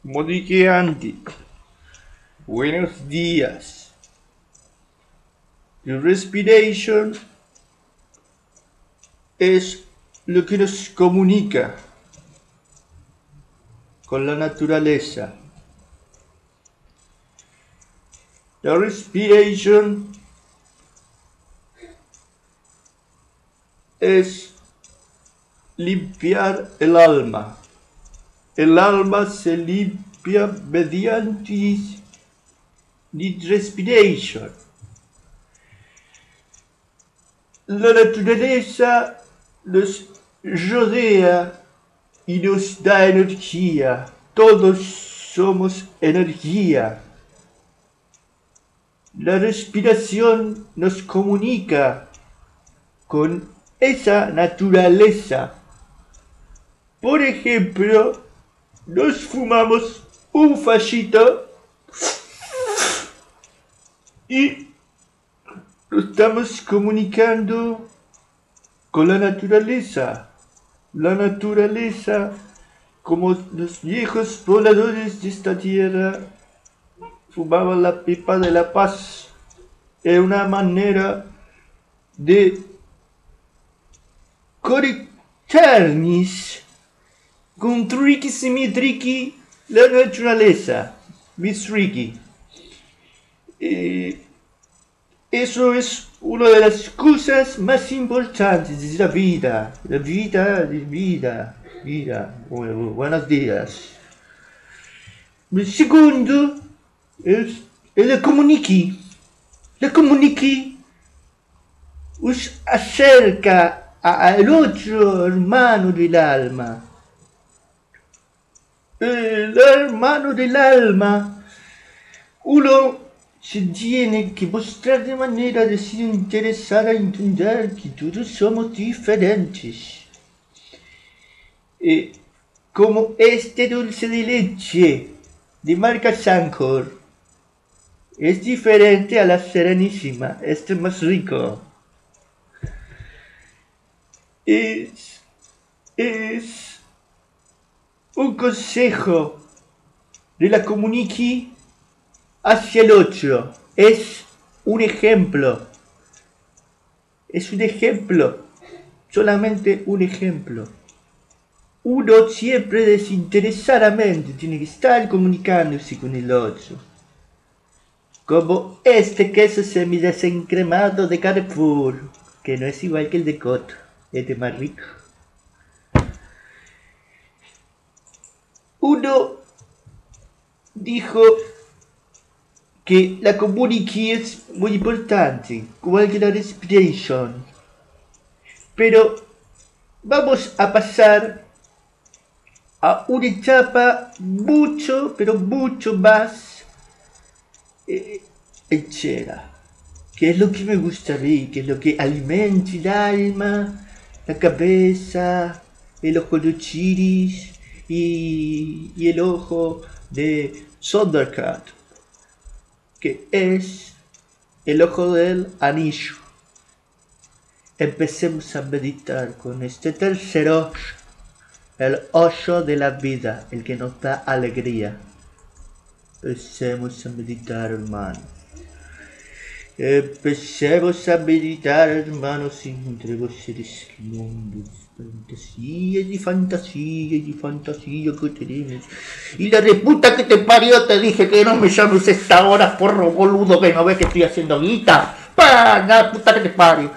Como dije antes, buenos días. The respiration es lo que nos comunica con la naturaleza. La respiration es limpiar el alma. El alma se limpia mediante the respiration. La naturaleza nos rodea y nos da energía. Todos somos energía. La respiración nos comunica con esa naturaleza. Por ejemplo, nos fumamos un fachito y nos estamos comunicando con la naturaleza. La naturaleza, como los viejos pobladores de esta tierra fumaban la pipa de la paz, es una manera de conectarnos con Tricky Simitricky, la naturaleza, Miss Ricky. Eso es una de las cosas más importantes de la vida. La vida. Buenos días. El segundo es la comuniqui. La comuniqui os acerca al otro hermano del alma. El hermano del alma, uno se tiene que mostrar de manera desinteresada a entender que todos somos diferentes. Como este dulce de leche de marca Sancor es diferente a la Serenísima, este es más rico. Es un consejo de la comuniqui hacia el otro. Es un ejemplo. Es un ejemplo. Solamente un ejemplo. Uno siempre desinteresadamente tiene que estar comunicándose con el otro. Como este queso semidesencremado de Carrefour, que no es igual que el de Coto, es de más rico. Uno dijo que la comuniqui es muy importante, igual que la respiration. Pero vamos a pasar a una etapa mucho, pero mucho más hechera. Que es lo que me gusta a mí, que es lo que alimenta el alma, la cabeza, el ojo de Chiris y el ojo de Thundercat, que es el ojo del anillo. Empecemos a meditar con este tercer ojo, el ojo de la vida, el que nos da alegría. Empecemos a meditar, hermano. Empecemos a meditar, hermanos, entre seres mundos, fantasía que tenemos. Y la reputa que te parió, te dije que no me llames a esta hora, porro boludo, que no ves que estoy haciendo guita. La puta que te parió.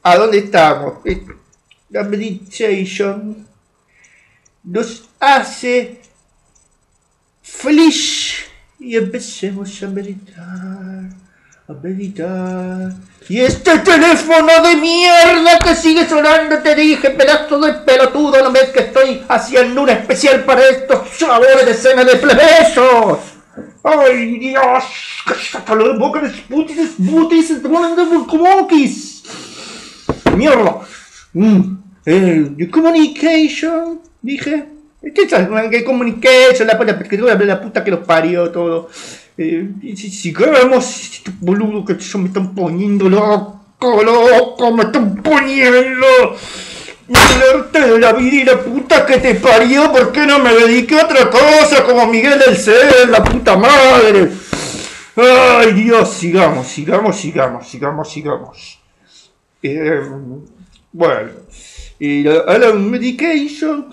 ¿A dónde estamos? La meditation nos hace feliz y empecemos a meditar. Y este teléfono de mierda que sigue sonando, te dije, pedazo de pelotudo, no ves que estoy estoy haciendo un especial para estos sabores de cena de plebeyos. ¡Ay, Dios! ¡Cállate la boca de putis! ¡Monkeys! ¡Mierda! The communication, dije. ¿Qué communication? La puta que los parió todo. Sigamos, boludo, que me están poniendo loco, me están poniendo. Muerte de la vida y la puta que te parió, ¿por qué no me dediqué a otra cosa como Miguel del Cel, la puta madre? Ay, Dios, sigamos. Bueno, y la medication,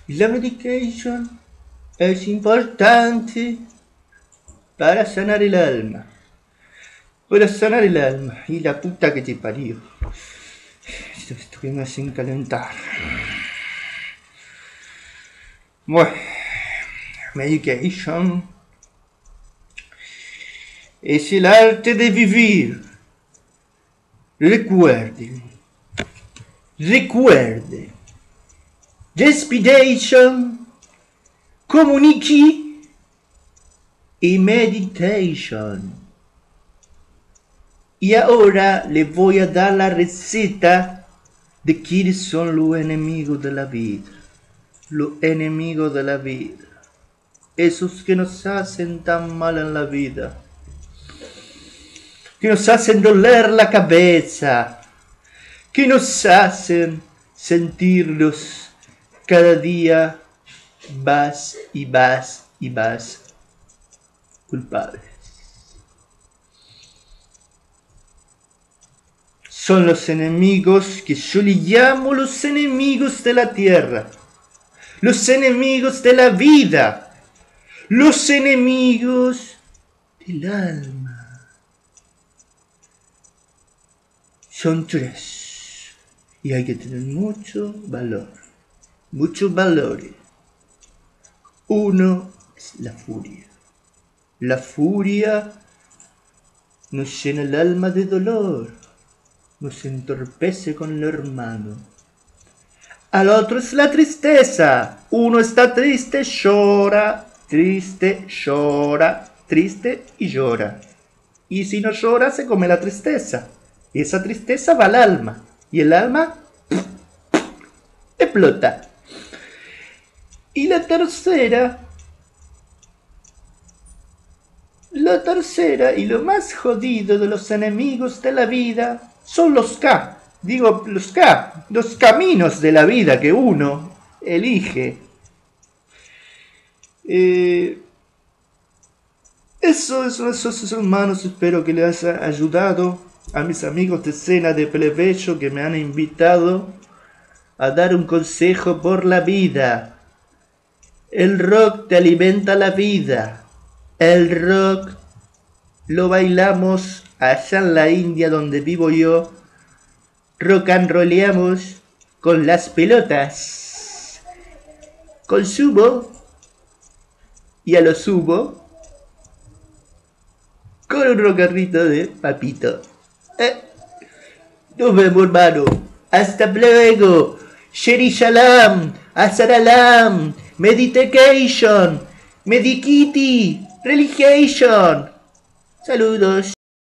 la medication es importante para sanar el alma. Para sanar el alma. Y la puta que te parió. Esto que me hacen calentar. Bueno. Medication es el arte de vivir. Recuerde. Respiration, comunique y meditation. Y ahora le voy a dar la receta de quiénes son los enemigos de la vida. Los enemigos de la vida. Esos que nos hacen tan mal en la vida. Que nos hacen doler la cabeza. Que nos hacen sentirnos cada día más culpables. Son los enemigos que yo le llamo los enemigos de la tierra, los enemigos de la vida, los enemigos del alma. Son tres y hay que tener mucho valor, muchos valores. Uno es la furia. La furia nos llena el alma de dolor. Nos entorpece con lo hermano. Al otro es la tristeza. Uno está triste, llora, triste y llora. Y si no llora, se come la tristeza. Y esa tristeza va al alma. Y el alma explota. Y la tercera y lo más jodido de los enemigos de la vida son los K. Digo, los caminos de la vida que uno elige. Esos hermanos, espero que les haya ayudado a mis amigos de Cena de Plebeyo que me han invitado a dar un consejo por la vida. El rock te alimenta la vida. El rock lo bailamos allá en la India donde vivo yo. Rock and rolleamos con las pelotas. Consumo y a lo subo con un rocarrito de papito. Nos vemos, hermano. Hasta luego. Sheri Shalom. Asaralam. Meditation. Medikiti. Religation. Saludos.